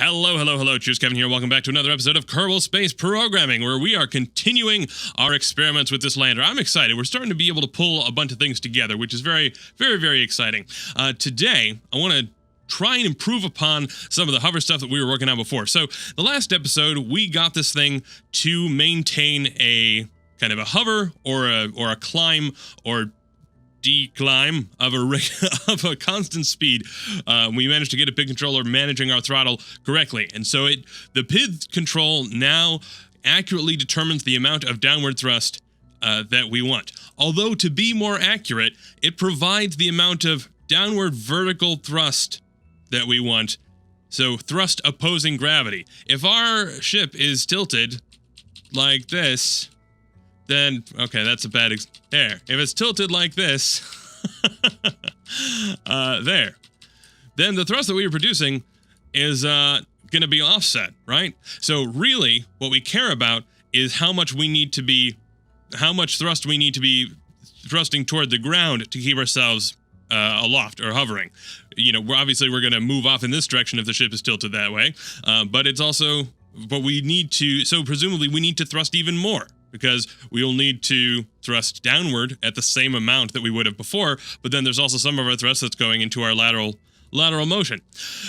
Hello, hello, hello. Cheers, Kevin here. Welcome back to another episode of Kerbal Space Programming, where we are continuing our experiments with this lander. I'm excited. We're starting to be able to pull a bunch of things together, which is very, very, very exciting. Today, I want to try and improve upon some of the hover stuff that we were working on before. So, the last episode, we got this thing to maintain a kind of a hover or a climb or declimb of a constant speed. We managed to get a PID controller managing our throttle correctly, and so the PID control now accurately determines the amount of downward thrust that we want. Although, to be more accurate, it provides the amount of downward vertical thrust that we want. So thrust opposing gravity. If our ship is tilted like this, then, okay, that's a bad there. If it's tilted like this, there, then the thrust that we are producing is going to be offset, right? So really, what we care about is how much thrust we need to be thrusting toward the ground to keep ourselves aloft or hovering. You know, we're going to move off in this direction if the ship is tilted that way, but we need to, so presumably we need to thrust even more, because we'll need to thrust downward at the same amount that we would have before, but then there's also some of our thrust that's going into our lateral motion.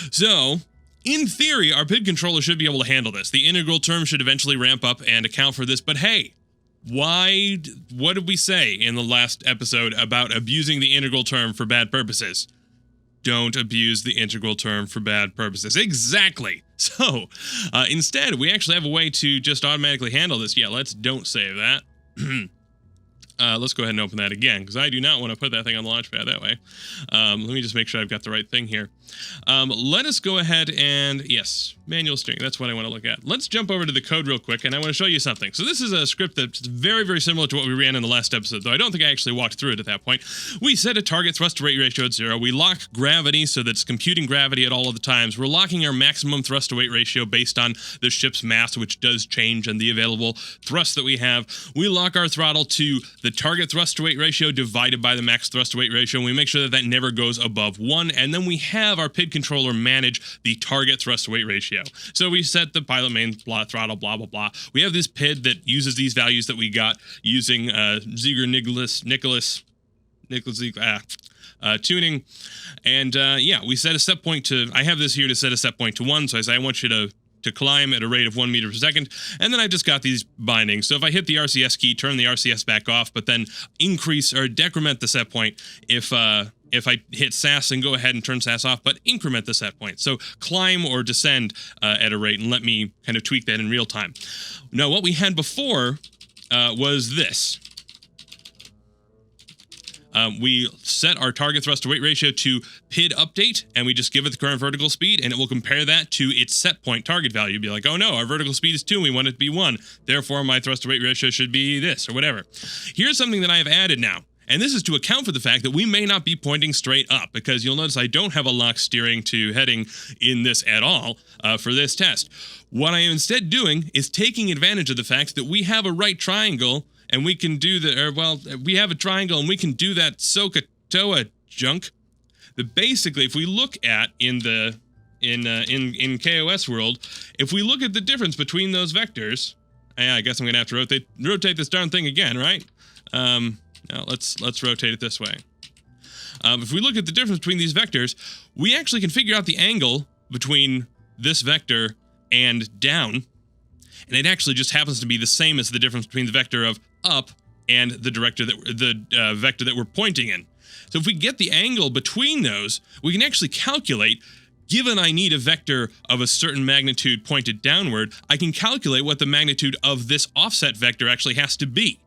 So, in theory, our PID controller should be able to handle this. The integral term should eventually ramp up and account for this, but hey, what did we say in the last episode about abusing the integral term for bad purposes? Don't abuse the integral term for bad purposes. Exactly. So, instead, we actually have a way to just automatically handle this. Yeah, don't save that. Let's go ahead and open that again, because I do not want to put that thing on the launch pad that way. Let me just make sure I've got the right thing here. Let us go ahead and, yes, manual steering, that's what I want to look at. Let's jump over to the code real quick, and I want to show you something. So this is a script that's very, very similar to what we ran in the last episode, though I don't think I actually walked through it at that point. We set a target thrust to weight ratio at 0. We lock gravity so that it's computing gravity at all of the times. We're locking our maximum thrust to weight ratio based on the ship's mass, which does change, and the available thrust that we have. We lock our throttle to the target thrust to weight ratio divided by the max thrust to weight ratio, and we make sure that never goes above 1, and then we have our PID controller manage the target thrust to weight ratio. So we set the pilot main throttle, blah, blah, blah. We have this PID that uses these values that we got using Nicholas tuning, and yeah, we set a set point to, I have this here to set a set point to 1, so I say I want you to climb at a rate of 1 meter per second, and then I just got these bindings. So if I hit the RCS key, turn the RCS back off, but then increase or decrement the set point if I hit SAS and go ahead and turn SAS off, but increment the set point. So climb or descend at a rate, and let me kind of tweak that in real time. Now, what we had before was this. We set our target thrust to weight ratio to PID update, and we just give it the current vertical speed, and it will compare that to its set point target value. Be like, oh no, our vertical speed is 2, and we want it to be 1. Therefore, my thrust to weight ratio should be this, or whatever. Here's something that I have added now. And this is to account for the fact that we may not be pointing straight up, because you'll notice I don't have a lock steering to heading in this at all for this test. What I am instead doing is taking advantage of the fact that we have a right triangle, and we can do we have a triangle and we can do that SOHCAHTOA junk. That basically, if we look at in KOS world, if we look at the difference between those vectors, I guess I'm gonna have to rotate this darn thing again, right? Now let's rotate it this way. If we look at the difference between these vectors, we actually can figure out the angle between this vector and down, and it actually just happens to be the same as the difference between the vector of up and the vector that we're pointing in. So if we get the angle between those, we can actually calculate, given I need a vector of a certain magnitude pointed downward, I can calculate what the magnitude of this offset vector actually has to be.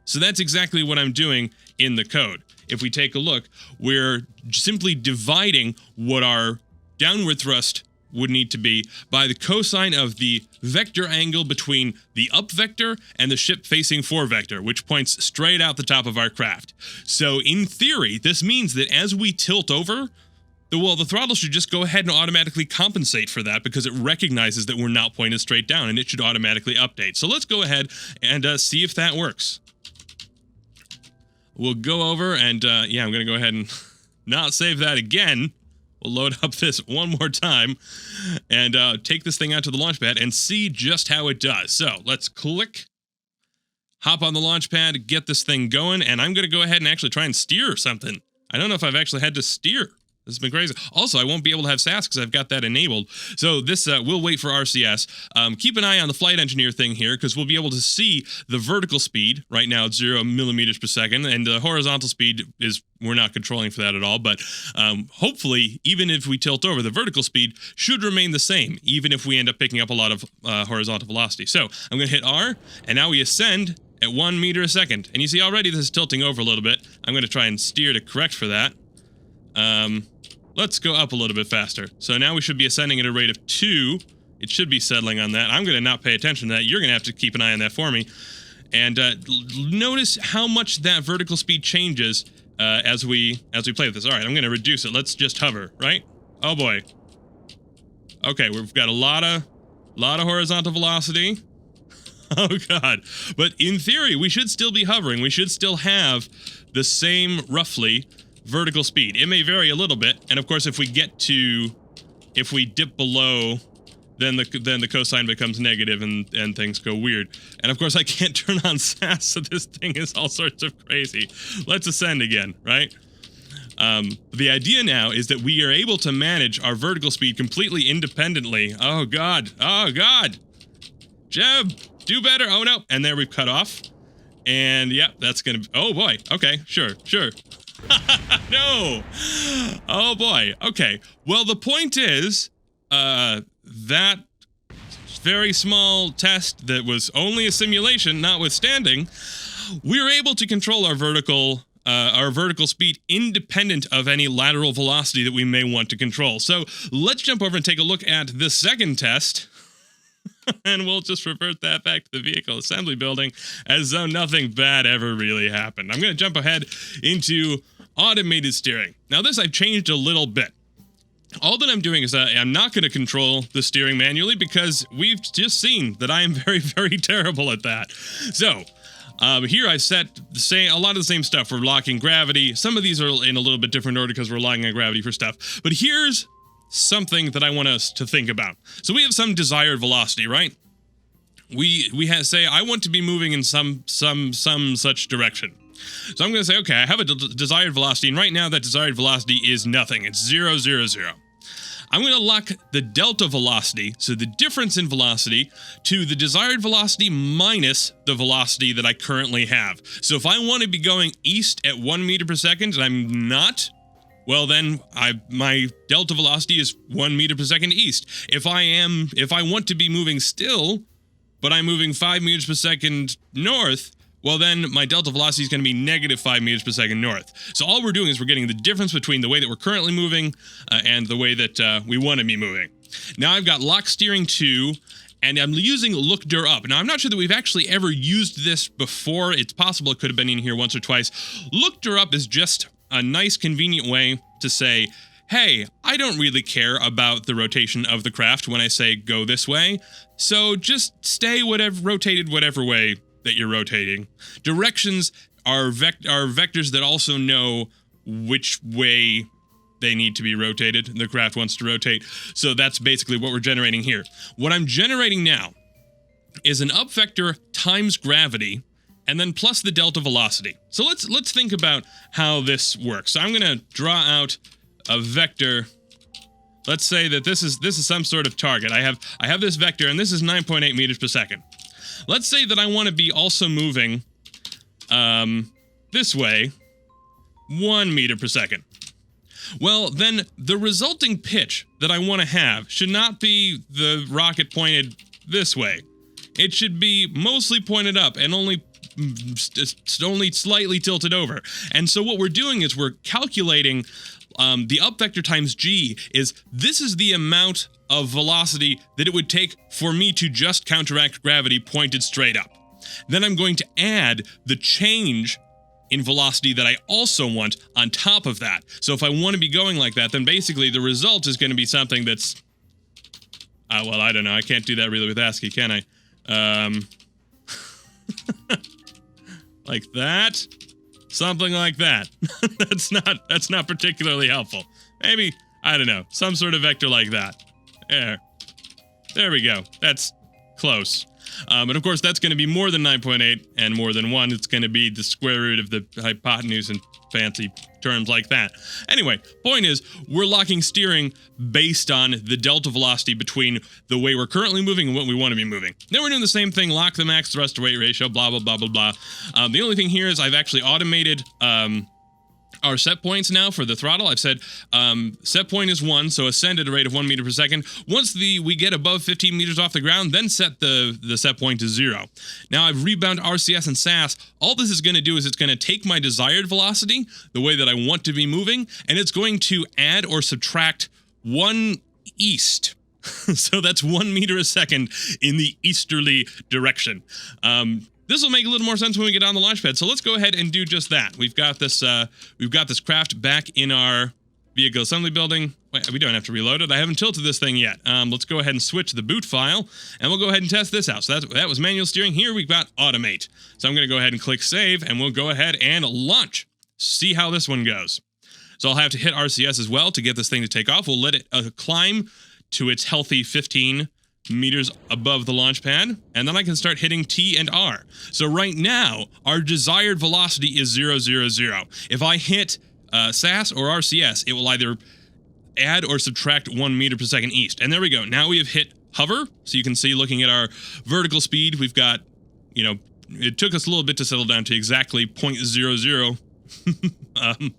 So that's exactly what I'm doing in the code. If we take a look, we're simply dividing what our downward thrust would need to be by the cosine of the vector angle between the up vector and the ship facing forward vector, which points straight out the top of our craft. So in theory, this means that as we tilt over, the throttle should just go ahead and automatically compensate for that, because it recognizes that we're not pointed straight down, and it should automatically update. So let's go ahead and see if that works. We'll go over and, yeah, I'm going to go ahead and not save that again. We'll load up this one more time and take this thing out to the launch pad and see just how it does. So let's click, hop on the launch pad, get this thing going, and I'm going to go ahead and actually try and steer something. I don't know if I've actually had to steer. This has been crazy. Also, I won't be able to have SAS because I've got that enabled. So this we'll wait for RCS. Keep an eye on the flight engineer thing here because we'll be able to see the vertical speed. Right now it's 0 millimeters per second, and the horizontal speed is we're not controlling for that at all. But hopefully, even if we tilt over, the vertical speed should remain the same, even if we end up picking up a lot of horizontal velocity. So I'm going to hit R, and now we ascend at 1 meter a second. And you see already this is tilting over a little bit. I'm going to try and steer to correct for that. Let's go up a little bit faster. So now we should be ascending at a rate of 2. It should be settling on that. I'm going to not pay attention to that. You're going to have to keep an eye on that for me. And notice how much that vertical speed changes as we play with this. All right, I'm going to reduce it. Let's just hover, right? Oh boy. Okay, we've got a lot of horizontal velocity. Oh god. But in theory, we should still be hovering. We should still have the same, roughly, vertical speed. It may vary a little bit, and of course if we dip below, then the cosine becomes negative and things go weird. And of course I can't turn on SAS, so this thing is all sorts of crazy. Let's ascend again, right? The idea now is that we are able to manage our vertical speed completely independently. Oh god, oh god! Jeb, do better! Oh no! And there we've cut off. And yeah, that's gonna be, oh boy, okay, sure. No! Oh boy, okay. Well, the point is, that very small test that was only a simulation notwithstanding, we were able to control our vertical speed independent of any lateral velocity that we may want to control. So let's jump over and take a look at the second test. And we'll just revert that back to the vehicle assembly building as though nothing bad ever really happened. I'm going to jump ahead into automated steering. Now this I've changed a little bit. All that I'm doing is I'm not going to control the steering manually because we've just seen that I am very, very terrible at that. So here I set a lot of the same stuff for locking gravity. Some of these are in a little bit different order because we're locking on gravity for stuff. But here's something that I want us to think about. So we have some desired velocity, right? We say I want to be moving in some such direction. So I'm going to say, okay, I have a desired velocity, and right now that desired velocity is nothing. It's 0, 0, 0. I'm going to lock the delta velocity, so the difference in velocity, to the desired velocity minus the velocity that I currently have. So if I want to be going east at 1 meter per second and I'm not, well then my delta velocity is 1 meter per second east. If I want to be moving still, but I'm moving 5 meters per second north, well then my delta velocity is going to be negative 5 meters per second north. So all we're doing is we're getting the difference between the way that we're currently moving and the way that we want to be moving. Now I've got lock steering 2, and I'm using look-dur up. Now I'm not sure that we've actually ever used this before. It's possible it could have been in here once or twice. Look-dur up is just a nice, convenient way to say, hey, I don't really care about the rotation of the craft when I say go this way, so just stay rotated whatever way that you're rotating. Directions are vectors that also know which way they need to be rotated. The craft wants to rotate, so that's basically what we're generating here. What I'm generating now is an up vector times gravity, and then plus the delta velocity. So let's think about how this works. So I'm going to draw out a vector. Let's say that this is some sort of target. I have this vector, and this is 9.8 meters per second. Let's say that I want to be also moving this way 1 meter per second. Well, then the resulting pitch that I want to have should not be the rocket pointed this way. It should be mostly pointed up and only slightly tilted over. And so what we're doing is we're calculating the up vector times g this is the amount of velocity that it would take for me to just counteract gravity pointed straight up. Then I'm going to add the change in velocity that I also want on top of that. So if I want to be going like that, then basically the result is going to be something that's well, I don't know. I can't do that really with ASCII, can I? Like that, something like that. That's not particularly helpful. Maybe I don't know, some sort of vector like that. There we go. That's close. And of course, that's going to be more than 9.8 and more than 1. It's going to be the square root of the hypotenuse and fancy terms like that. Anyway, point is, we're locking steering based on the delta velocity between the way we're currently moving and what we want to be moving. Then we're doing the same thing, lock the max thrust to weight ratio, blah, blah, blah, blah, blah. The only thing here is I've actually automated our set points now for the throttle. I've said set point is 1, so ascend at a rate of 1 meter per second. Once we get above 15 meters off the ground, then set the set point to 0. Now I've rebound RCS and SAS. All this is going to do is it's going to take my desired velocity, the way that I want to be moving, and it's going to add or subtract 1 east. So that's 1 meter a second in the easterly direction. This will make a little more sense when we get on the launch pad. So let's go ahead and do just that. We've got this craft back in our vehicle assembly building. Wait, we don't have to reload it. I haven't tilted this thing yet. Let's go ahead and switch the boot file, and we'll go ahead and test this out. So that was manual steering. Here we've got automate. So I'm going to go ahead and click save, and we'll go ahead and launch. See how this one goes. So I'll have to hit RCS as well to get this thing to take off. We'll let it climb to its healthy 15 meters above the launch pad, and then I can start hitting T and R. So right now, our desired velocity is 0, 0, 0. If I hit SAS or RCS, it will either add or subtract 1 meter per second east. And there we go. Now we have hit hover. So you can see, looking at our vertical speed, we've got, it took us a little bit to settle down to exactly 0.00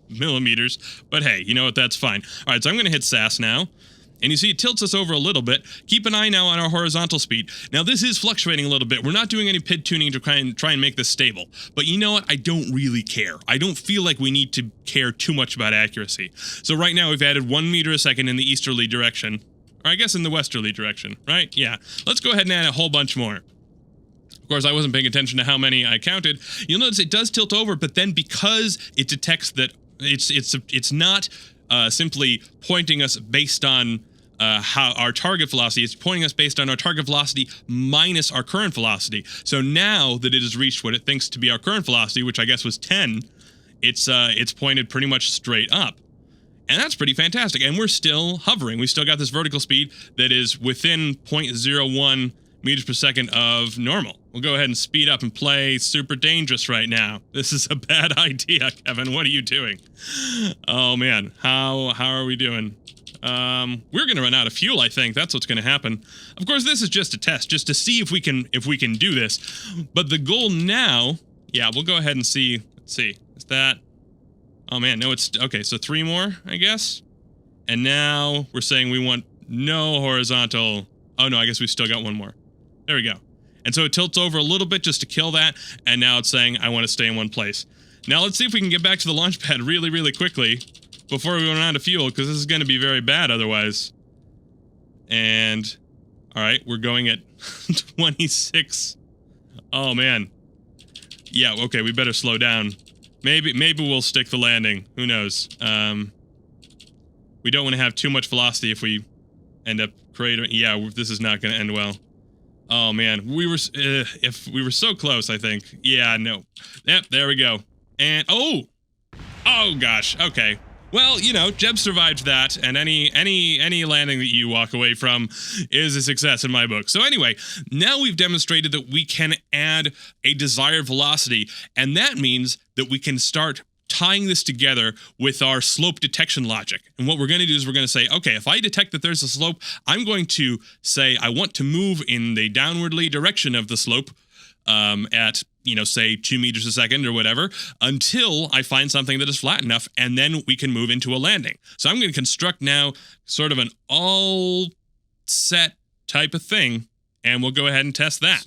millimeters, but hey, you know what, that's fine. All right, so I'm going to hit SAS now. And you see it tilts us over a little bit. Keep an eye now on our horizontal speed. Now this is fluctuating a little bit. We're not doing any PID tuning to try and make this stable. But you know what? I don't really care. I don't feel like we need to care too much about accuracy. So right now we've added 1 meter a second in the easterly direction. Or I guess in the westerly direction, right? Yeah. Let's go ahead and add a whole bunch more. Of course, I wasn't paying attention to how many I counted. You'll notice it does tilt over, but then because it detects that it's not simply pointing us based on how our target velocity, it's pointing us based on our target velocity minus our current velocity. So now that it has reached what it thinks to be our current velocity, which I guess was 10, it's pointed pretty much straight up. And that's pretty fantastic. And we're still hovering. We still got this vertical speed that is within 0.01 meters per second of normal. We'll go ahead and speed up and play Super Dangerous right now. This is a bad idea, Kevin. What are you doing? Oh man, how are we doing? We're gonna run out of fuel, I think. That's what's gonna happen. Of course, this is just a test, just to see if we can do this. But the goal now, yeah, we'll go ahead and see. Let's see. Is that? Oh man, no, it's okay. So 3 more, I guess. And now we're saying we want no horizontal. Oh no, I guess we've still got 1 more. There we go. And so it tilts over a little bit just to kill that, and now it's saying I want to stay in one place. Now let's see if we can get back to the launch pad really, really quickly before we run out of fuel, because this is going to be very bad otherwise. And, alright, we're going at 26. Oh man. Yeah, okay, we better slow down. Maybe we'll stick the landing. Who knows? We don't want to have too much velocity if we end up creating. Yeah, this is not going to end well. Oh man, if we were so close, I think. Yeah, no. Yep, there we go. And oh gosh. Okay. Well, you know, Jeb survived that, and any landing that you walk away from is a success in my book. So anyway, now we've demonstrated that we can add a desired velocity, and that means that we can start tying this together with our slope detection logic. And what we're going to do is we're going to say, okay, if I detect that there's a slope, I'm going to say I want to move in the downwardly direction of the slope at, you know, say 2 meters a second or whatever, until I find something that is flat enough, and then we can move into a landing. So I'm going to construct now sort of an all set type of thing, and we'll go ahead and test that.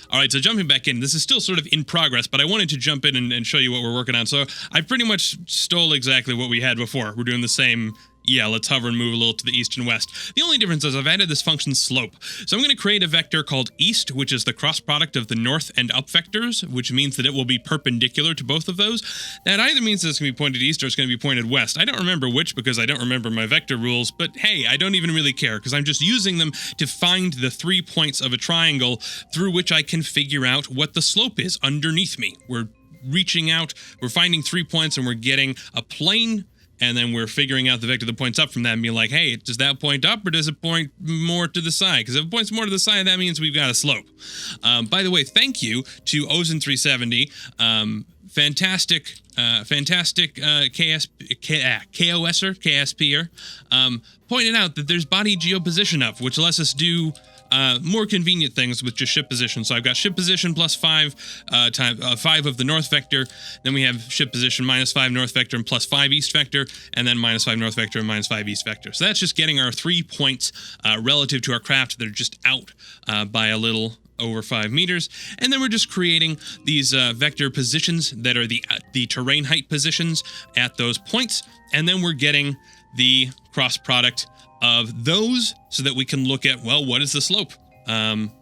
All right, so jumping back in, this is still sort of in progress, but I wanted to jump in and show you what we're working on. So I pretty much stole exactly what we had before. We're doing the same, yeah, let's hover and move a little to the east and west. The only difference is I've added this function slope. So I'm going to create a vector called east, which is the cross product of the north and up vectors, which means that it will be perpendicular to both of those. That either means that it's going to be pointed east or it's going to be pointed west. I don't remember which because I don't remember my vector rules, but hey, I don't even really care because I'm just using them to find the 3 points of a triangle through which I can figure out what the slope is underneath me. We're reaching out, we're finding 3 points, and we're getting a plane And then we're figuring out the vector that points up from that and being like, hey, does that point up or does it point more to the side? Because if it points more to the side, that means we've got a slope. By the way, thank you to Ozen370. Fantastic KOSer, pointed out that there's body geoposition up, which lets us do more convenient things with just ship position. So I've got ship position plus 5 5 of the north vector. Then we have ship position minus 5 north vector and plus 5 east vector, and then minus 5 north vector and minus 5 east vector. So that's just getting our 3 points relative to our craft that are just out by a little over 5 meters. And then we're just creating these vector positions that are the terrain height positions at those points. And then we're getting the cross product of those so that we can look at, well, what is the slope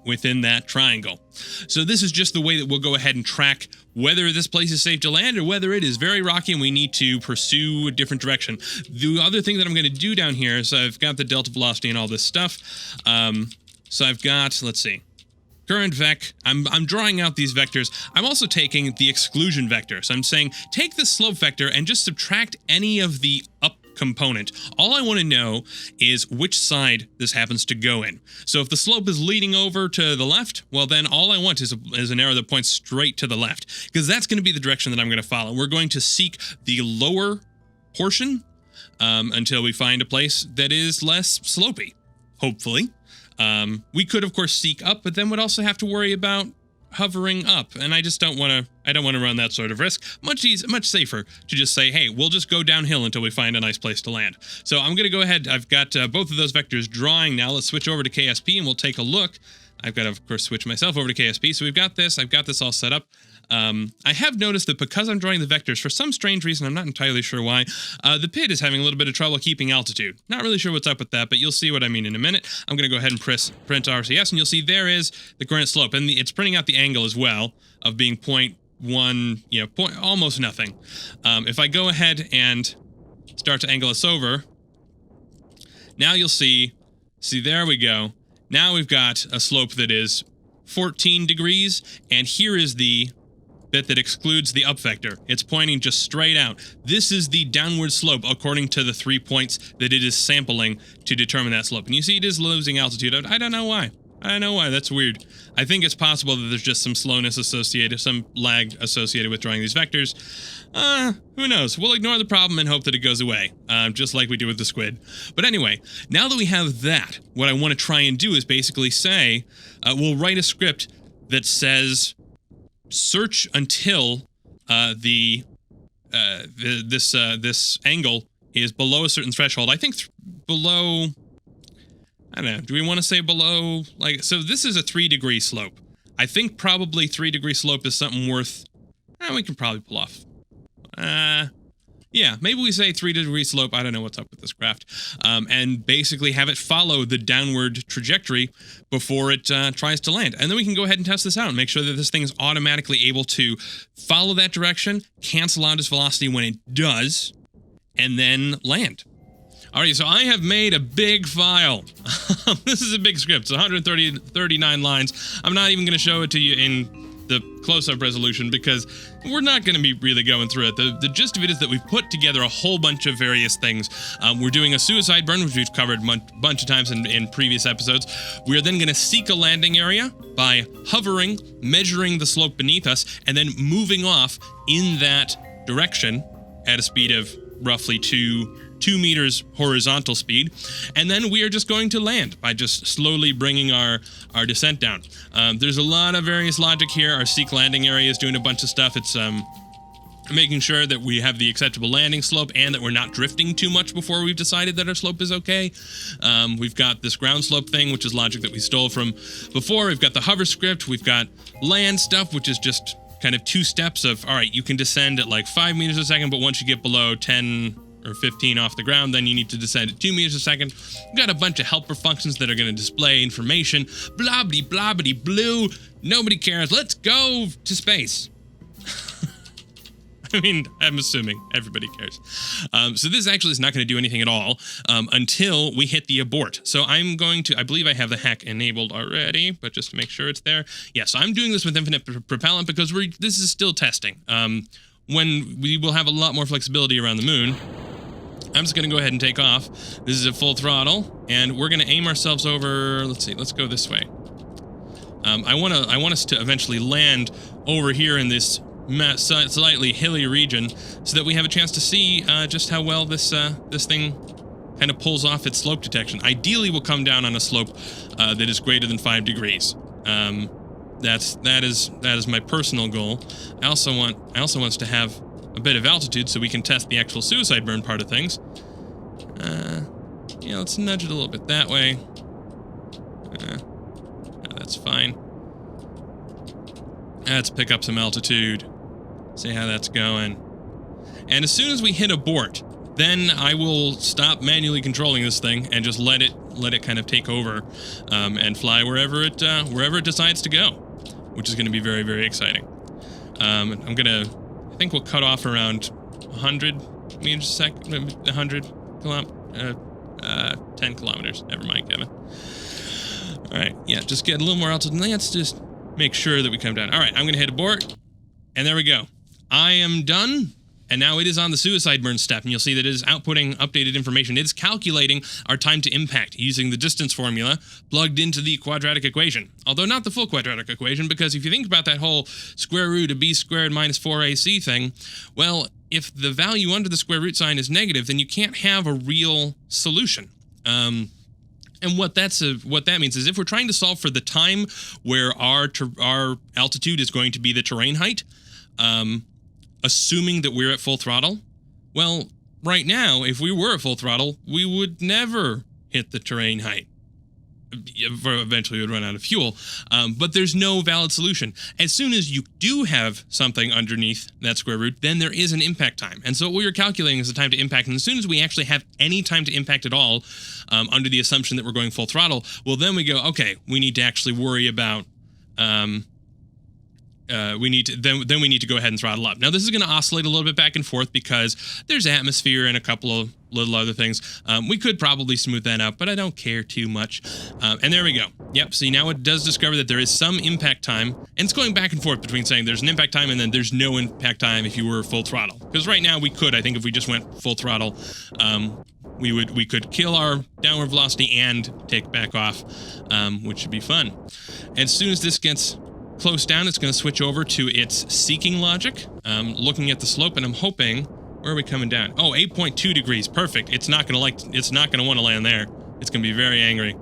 within that triangle? So this is just the way that we'll go ahead and track whether this place is safe to land or whether it is very rocky and we need to pursue a different direction. The other thing that I'm going to do down here is I've got the delta velocity and all this stuff. So I've got, let's see, current vec. I'm drawing out these vectors. I'm also taking the exclusion vector. So I'm saying take the slope vector and just subtract any of the up component. All I want to know is which side this happens to go in. So if the slope is leading over to the left, well then all I want is an arrow that points straight to the left, because that's going to be the direction that I'm going to follow. We're going to seek the lower portion until we find a place that is less slopey, hopefully. We could of course seek up, but then would also have to worry about hovering up, and I just don't want to run that sort of risk. Much safer to just say, hey, we'll just go downhill until we find a nice place to land. So I'm going to go ahead. I've got both of those vectors drawing now. Let's switch over to KSP and we'll take a look. I've got to, of course, switch myself over to KSP. So we've got this. I've got this all set up. I have noticed that because I'm drawing the vectors, for some strange reason, I'm not entirely sure why, the pit is having a little bit of trouble keeping altitude. Not really sure what's up with that, but you'll see what I mean in a minute. I'm going to go ahead and print RCS, and you'll see there is the current slope, and it's printing out the angle as well of being 0.1, almost nothing. If I go ahead and start to angle this over, now you'll see, there we go. Now we've got a slope that is 14 degrees, and here is the bit that excludes the up vector. It's pointing just straight out. This is the downward slope according to the 3 points that it is sampling to determine that slope. And you see it is losing altitude. I don't know why. That's weird. I think it's possible that there's just some slowness associated, some lag associated with drawing these vectors. Who knows? We'll ignore the problem and hope that it goes away, just like we do with the squid. But anyway, now that we have that, what I want to try and do is basically say, we'll write a script that says, search until this angle is below a certain threshold. I think below, I don't know, do we want to say below, so this is a 3-degree slope. I think probably 3-degree slope is something worth, we can probably pull off. Yeah, maybe we say 3-degree slope. I don't know what's up with this craft. And basically have it follow the downward trajectory before it tries to land. And then we can go ahead and test this out and make sure that this thing is automatically able to follow that direction, cancel out its velocity when it does, and then land. Alright, so I have made a big file. This is a big script. It's 139 lines. I'm not even going to show it to you in the close-up resolution because we're not going to be really going through it. The gist of it is that we've put together a whole bunch of various things. We're doing a suicide burn, which we've covered a bunch of times in previous episodes. We are then going to seek a landing area by hovering, measuring the slope beneath us, and then moving off in that direction at a speed of roughly 2 meters horizontal speed, and then we are just going to land by just slowly bringing our descent down. There's a lot of various logic here. Our seek landing area is doing a bunch of stuff. It's making sure that we have the acceptable landing slope and that we're not drifting too much before we've decided that our slope is okay. We've got this ground slope thing, which is logic that we stole from before. We've got the hover script. We've got land stuff, which is just kind of 2 steps of, all right, you can descend at like 5 meters a second, but once you get below 10 or 15 off the ground, then you need to descend at 2 meters a second. We've got a bunch of helper functions that are going to display information. Blobbity, blobbity, blue. Nobody cares. Let's go to space. I mean, I'm assuming everybody cares. So this actually is not going to do anything at all until we hit the abort. So I'm going to, I believe I have the hack enabled already, but just to make sure it's there. Yeah, so I'm doing this with infinite propellant because this is still testing. When we will have a lot more flexibility around the moon, I'm just going to go ahead and take off. This is at full throttle, and we're going to aim ourselves over. Let's see. Let's go this way. I want us to eventually land over here in this slightly hilly region, so that we have a chance to see just how well this thing kind of pulls off its slope detection. Ideally, we'll come down on a slope that is greater than 5 degrees. That is my personal goal. I also want us to have a bit of altitude so we can test the actual suicide burn part of things. Yeah, let's nudge it a little bit that way. That's fine. Let's pick up some altitude. See how that's going. And as soon as we hit abort, then I will stop manually controlling this thing and just let it kind of take over, and fly wherever it decides to go, which is going to be very, very exciting. I think we'll cut off around 100 meters a second, 10 kilometers. Never mind, Kevin. All right, yeah, just get a little more altitude. Let's just make sure that we come down. All right, I'm going to hit abort, and there we go. I am done. And now it is on the suicide burn step, and you'll see that it is outputting updated information. It is calculating our time to impact using the distance formula plugged into the quadratic equation. Although not the full quadratic equation, because if you think about that whole square root of b squared minus 4ac thing, well, if the value under the square root sign is negative, then you can't have a real solution. And what that means is if we're trying to solve for the time where our altitude is going to be the terrain height, assuming that we're at full throttle, well, right now, if we were at full throttle, we would never hit the terrain height. Eventually, we would run out of fuel, but there's no valid solution. As soon as you do have something underneath that square root, then there is an impact time. And so what we are calculating is the time to impact, and as soon as we actually have any time to impact at all, under the assumption that we're going full throttle, well, then we go, okay, we need to actually worry about... we need to go ahead and throttle up. Now this is going to oscillate a little bit back and forth because there's atmosphere and a couple of little other things. We could probably smooth that out, but I don't care too much. And there we go. Yep, see, now it does discover that there is some impact time, and it's going back and forth between saying there's an impact time and then there's no impact time if you were full throttle. Because right now we could, I think if we just went full throttle, we could kill our downward velocity and take back off, which should be fun. As soon as this gets close down, it's going to switch over to its seeking logic, looking at the slope, and I'm hoping, where are we coming down? Oh, 8.2 degrees, perfect. It's not going to want to land there. It's going to be very angry.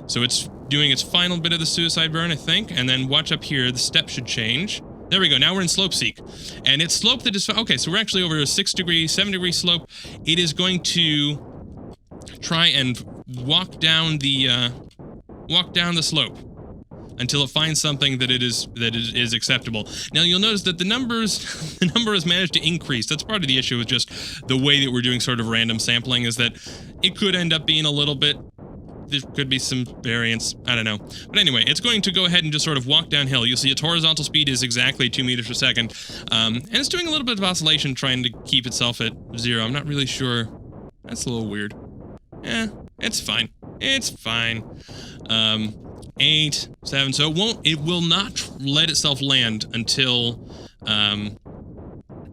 So it's doing its final bit of the suicide burn, I think, and then watch up here, the step should change. There we go, now we're in slope seek. And it's slope that is, okay, so we're actually over a 7 degree slope. It is going to try and walk down the slope until it finds something that is acceptable. Now you'll notice that the number has managed to increase. That's part of the issue with just the way that we're doing sort of random sampling, is that it could end up being a little bit, there could be some variance, I don't know. But anyway, it's going to go ahead and just sort of walk downhill. You'll see its horizontal speed is exactly 2 meters per second. And it's doing a little bit of oscillation trying to keep itself at 0. I'm not really sure. That's a little weird. It's fine. It's fine. 8, 7, so it will not let itself land until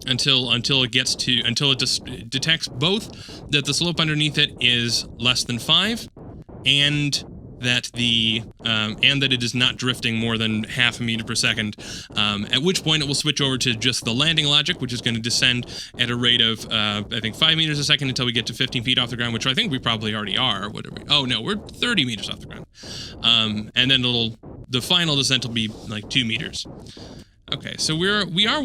it just detects both that the slope underneath it is less than 5 and that it is not drifting more than half a meter per second, at which point it will switch over to just the landing logic, which is going to descend at a rate of, I think 5 meters a second until we get to 15 feet off the ground, which I think we probably already are. Oh no, we're 30 meters off the ground. And then the final descent will be like 2 meters. Okay, so we are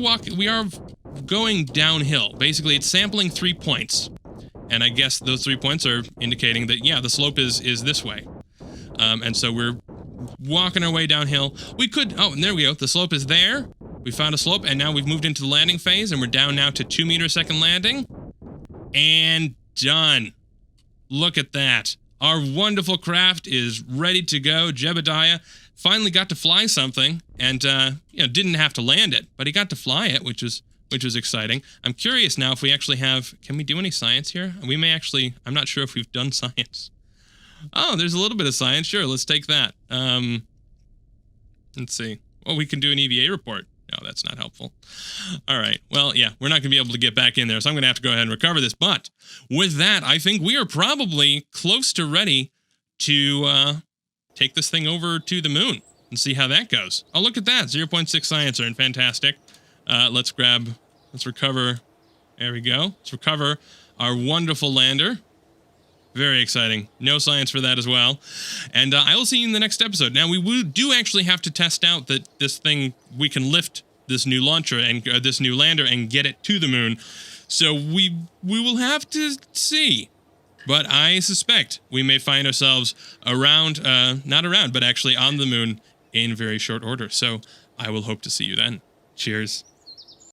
going downhill. Basically, it's sampling 3 points. And I guess those 3 points are indicating that, yeah, the slope is this way. And so we're walking our way downhill. We could, oh, and there we go. The slope is there. We found a slope, and now we've moved into the landing phase, and we're down now to 2 meter second landing. And done. Look at that. Our wonderful craft is ready to go. Jebediah finally got to fly something, and didn't have to land it, but he got to fly it, which was exciting. I'm curious now if we actually have, can we do any science here? We may actually, I'm not sure if we've done science. Oh, there's a little bit of science. Sure, let's take that. Let's see. Well, we can do an EVA report. No, that's not helpful. All right. Well, yeah, we're not going to be able to get back in there, so I'm going to have to go ahead and recover this. But with that, I think we are probably close to ready to take this thing over to the moon and see how that goes. Oh, look at that. 0.6 science earned. Fantastic. Let's recover. There we go. Let's recover our wonderful lander. Very exciting. No science for that as well. And I will see you in the next episode. Now, we do actually have to test out that this thing, we can lift this new launcher and this new lander and get it to the moon. So we will have to see. But I suspect we may find ourselves around, not around, but actually on the moon in very short order. So I will hope to see you then. Cheers.